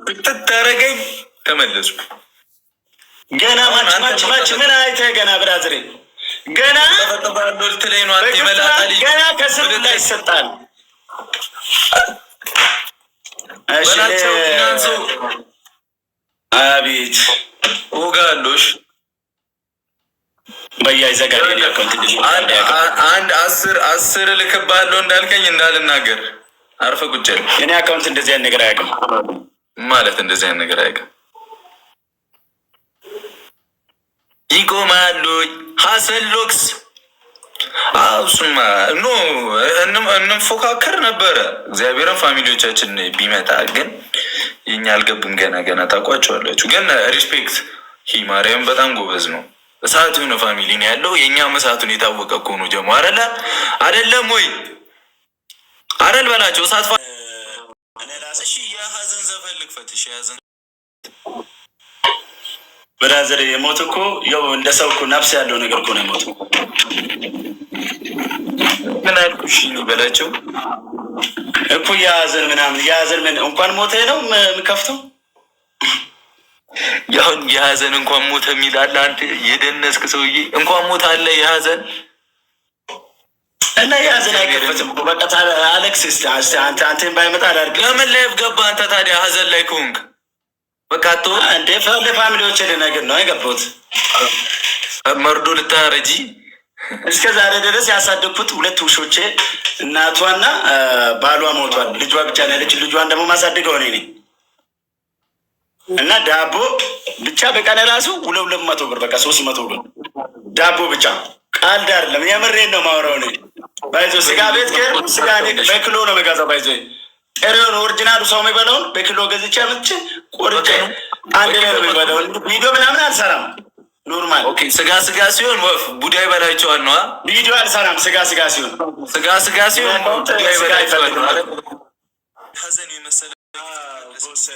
ብትታረገኝ ተመለሱ። ገና ማች ምን አይተህ ገና ብራዝሬ ገና ገና ከስሩ ላይ ይሰጣል። አቤት ወጋሎሽ አንድ አስር ልክባለሁ እንዳልከኝ እንዳልናገር አርፈ ቁጭ። እኔ አካውንት እንደዚህ አይነት ነገር አያውቅም ማለት እንደዚህ አይነት ነገር አያውቅም። ይቆማሉ ሀሰን ሎክስ እሱማ እንፎካከር ነበረ። እግዚአብሔርን ፋሚሊዎቻችን ቢመጣ ግን የኛ አልገብም። ገና ታውቋቸዋላችሁ። ግን ሪስፔክት ማርያም በጣም ጎበዝ ነው። እሳቱ ነው ፋሚሊ ነው ያለው። የእኛም እሳቱን የታወቀ እኮ ነው። ጀሞ አይደለም ወይ አረል በላቸው እሳት የሀዘን ዘፈን ልክፈትሽ። የሀዘን ብራዘር የሞት እኮ ያው እንደ ሰው እኮ ነፍስ ያለው ነገር እኮ ነው የሞት ምን አልኩሽ በላቸው እኮ የሀዘን ምናምን የሀዘን ምን እንኳን ሞተ ነው የምከፍተው። ያሁን የሀዘን እንኳን ሞተ የሚላለ አንተ የደነስክ ሰውዬ እንኳን ሞተ አለ የሀዘን እና የሀዘን አይከፈትም እኮ በቃ አሌክስ አንተን ባይመጣ አላርግ። ለምን ላይፍ ገባ አንተ ታዲያ ሀዘን ላይ ከሆንክ በቃ እንደ ፋሚሊዎች ልነግር ነው የገባሁት። መርዶ ልታረጂ እስከ ዛሬ ድረስ ያሳደግኩት ሁለት ውሾቼ እናቷና ባሏ ሞቷል። ልጇ ብቻ ነው ያለች። ልጇን ደግሞ ማሳደገው እኔ ነኝ። እና ዳቦ ብቻ በቀን ራሱ 200 ብር በቃ 300 ብር ዳቦ ብቻ። ቃልድ አይደለም የምሬን ነው ማውራው። እኔ ባይዞ ስጋ ቤት ከር ስጋ በኪሎ ነው መጋዛው። ባይዞ ጥሬውን ኦሪጂናሉ ሰው የሚበላውን በኪሎ ገዝቼ አምጥቼ ቆርጬ አንድ ላይ ነው የሚበላው። ቪዲዮ ምናምን አልሰራም። ኖርማል ኦኬ። ስጋ ሲሆን ወፍ ቡዳ ይበላቸዋል ነው። ቪዲዮ አልሰራም። ስጋ ሲሆን ቡዳ ይበላቸዋል ማለት ሀዘን የመሰለ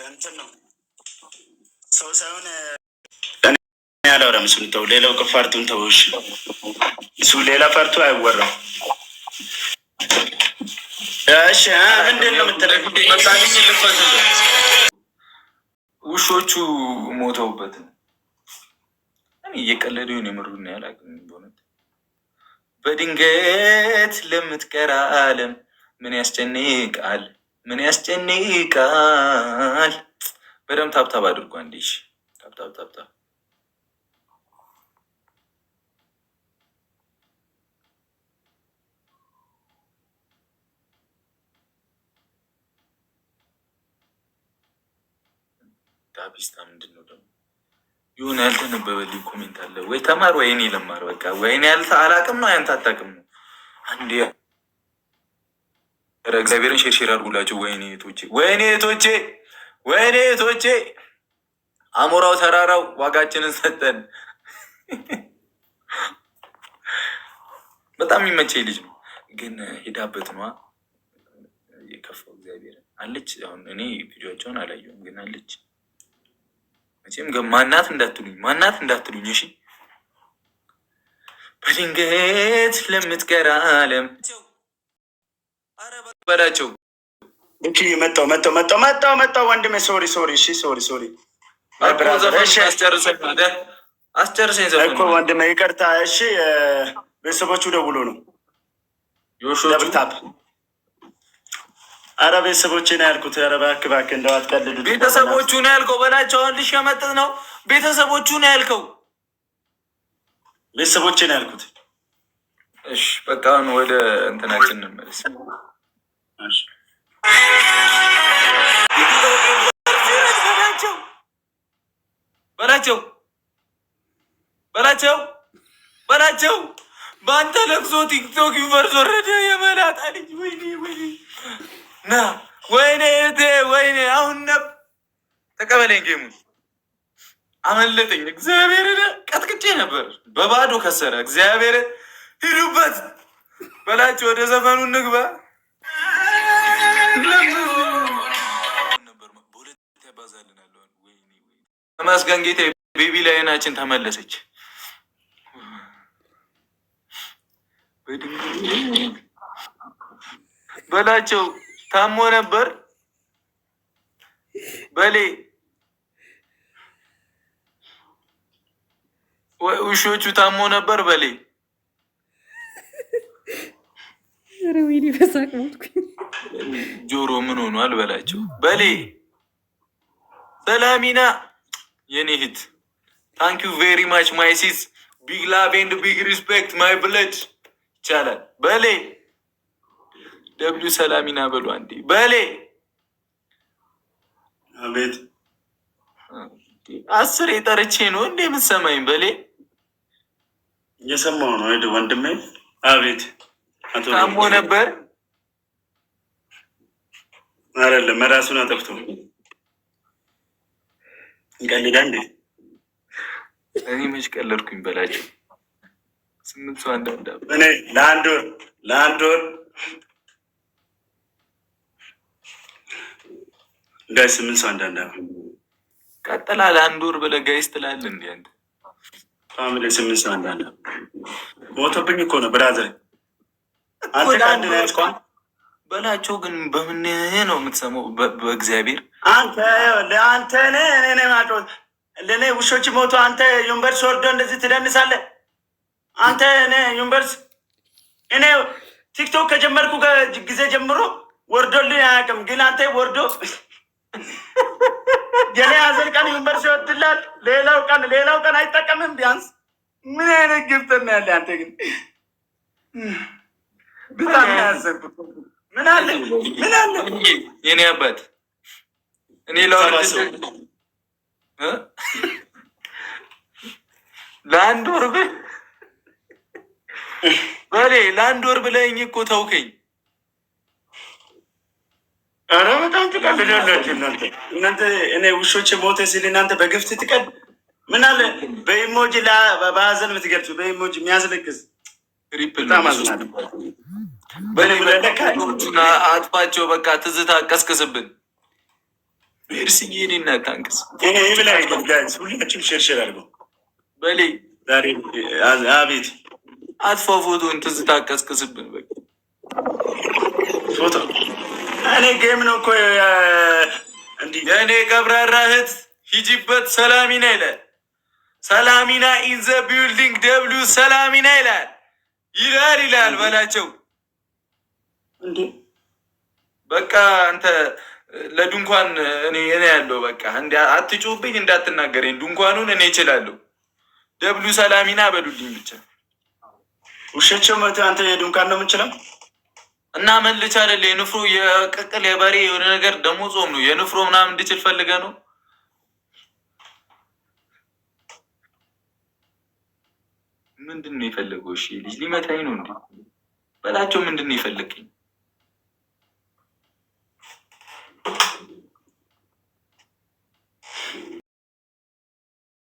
እንትን ነው ሰው ሳይሆን ያላወራም። እሱን ተው፣ ሌላው ከፋርቱን ተውሽ። እሱ ሌላ ፓርቱ አይወራም። እሺ ምንድን ነው የምትለው? ውሾቹ ሞተውበት ነው። እኔ እየቀለዱ ነው የምሩን ያላቅም በእውነት። በድንገት ለምትቀር ዓለም ምን ያስጨንቃል? በደምብ ታብታብ አድርጓ እንዲሽ ታብታብ ዳቢስታ ምንድን ነው ደግሞ የሆነ ያልተነበበልኝ ኮሜንት አለ። ወይ ተማር ወይ እኔ ለማር በቃ ወይ እኔ አላቅም ነው ያንተ አታቅም ነው። አንዴ እግዚአብሔርን ሼር አድርጉላችሁ። ወይኔ እህቶቼ አሞራው ተራራው ዋጋችንን ሰጠን። በጣም የሚመቸኝ ልጅ ነው ግን ሄዳበት ነዋ የከፋው። እግዚአብሔር አለች። አሁን እኔ ቪዲዮቸውን አላየሁም ግን አለች። መቼም ማናት እንዳትሉኝ እሺ። በድንገት ለምትቀር ዓለም በላቸው። መጣው ወንድሜ። ሶሪ እሺ ሶሪ አስጨርሰኝ እኮ ወንድሜ ይቅርታ። እሺ ቤተሰቦቹ ደውሎ ነው ደብልታፕ። አረ ቤተሰቦቼ ነው ያልኩት። አረ እባክህ እንደው አትቀልዱ። ቤተሰቦቹ ነው ያልከው በላቸው። አሁን ልሽ የመጥጥ ነው። ቤተሰቦቹ ነው ያልከው። ቤተሰቦቼ ነው ያልኩት። እሺ በቃ አሁን ወደ እንትናችን እንመለስ። እሺ በላቸው በአንተ ለቅሶ ቲክቶክ ዩኒቨርስ ወረደ። የመላጣ ልጅ ወይኔ አሁን ተቀበለኝ። ጌሙን አመለጠኝ። እግዚአብሔር ቀጥቅጬ ነበር። በባዶ ከሰረ። እግዚአብሔር ሂዱበት በላቸው። ወደ ዘፈኑ እንግባ። ተመስገን ጌታ። ቤቢ ላይናችን ተመለሰች። በላቸው ታሞ ነበር በሌ ውሾቹ ታሞ ነበር። በሌ ወይኔ በሳቅ ሞትኩኝ። ጆሮ ምን ሆኗል በላቸው። በሌ ሰላሚና የኔ እህት ታንክ ዩ ቬሪ ማች ማይ ሲስ ቢግ ላቭ ኤንድ ቢግ ሪስፔክት ማይ ብለድ ይቻላል። በሌ ደብሊው ሰላሚና በሉ አንዴ። በሌ አቤት 10 የጠርቼ ነው እንዴ የምትሰማኝ? በሌ እየሰማሁ ነው ሄድ ወንድሜ። አቤት ታሞ ነበር አይደለም ራሱን አጠፍቶ እንቀልዳ እንዴ? እኔ መች ቀለድኩኝ በላቸው። 8 ሰው አንዳንድ እኔ ለአንድ ወር ጋይ 8 ሰው አንዳንድ ቀጥላ ለአንድ ወር ብለህ ጋይስ ትላለህ እንዴ አንተ? ፋሚሊ 8 ሰው አንዳንድ ሞቶብኝ እኮ ነው ብራዘር። አንተ ካንድ ነው ያስቋም በላቸው። ግን በምን ነው የምትሰማው? በእግዚአብሔር አንተ እኔ ማጮት ለእኔ ውሾች ሞቶ አንተ ዩኒቨርስ ወርዶ እንደዚህ ትደንሳለህ? አንተ እኔ ዩኒቨርስ እኔ ቲክቶክ ከጀመርኩ ጊዜ ጀምሮ ወርዶልኝ አያውቅም። ግን አንተ ወርዶ የኔ ሀዘን ቀን ዩኒቨርስ ይወድላል፣ ሌላው ቀን አይጠቀምም። ቢያንስ ምን አይነት ግብት ነው ያለ አንተ ግን በጣም ያዘንኩት። ምን አለ የኔ አባት እኔ ለአንድ ወር ለአንድ ወር ብለኸኝ እኮ ተውከኝ። ኧረ በጣም ትቀልዳላችሁ እናንተ። እኔ ውሾች ሞተ ሲል እናንተ በግፍት ትቀል። ምን አለ በኢሞጂ በሀዘን የምትገልጹ በኢሞጂ የሚያስለቅስ በጣም አዝናለሁ። አጥፋቸው በቃ ትዝታ ቀስቅስብን። እርስዬ እኔና ታንክስ ሁላችሁም ሸርሸር አድርገው በሌ ዛሬ አቤት አጥፋ ፎቶን ትዝታ ቀስቅስብን። በቃ ፎቶ እኔ ጌም ነው እኮ እንዲህ የእኔ ቀብራራ እህት ሂጂበት ሰላሚና ይላል። ሰላሚና ኢን ዘ ቢልዲንግ ደብሊው ሰላሚና ይላል በላቸው። በቃ አንተ ለድንኳን እኔ ያለው በቃ አትጩብኝ፣ እንዳትናገረኝ። ድንኳኑን እኔ እችላለሁ። ደብሊው ሰላሚና በሉልኝ ብቻ። ውሸቸው መቶ አንተ የድንኳን ነው የምንችለው እና መልቻ አይደለ የንፍሮ የቅቅል የበሬ የሆነ ነገር ደግሞ ጾም ነው። የንፍሮ ምናምን እንድችል ፈልገ ነው። ምንድን ነው የፈለገው? እሺ ልጅ ሊመታኝ ነው እንዴ በላቸው። ምንድን ነው የፈለገኝ?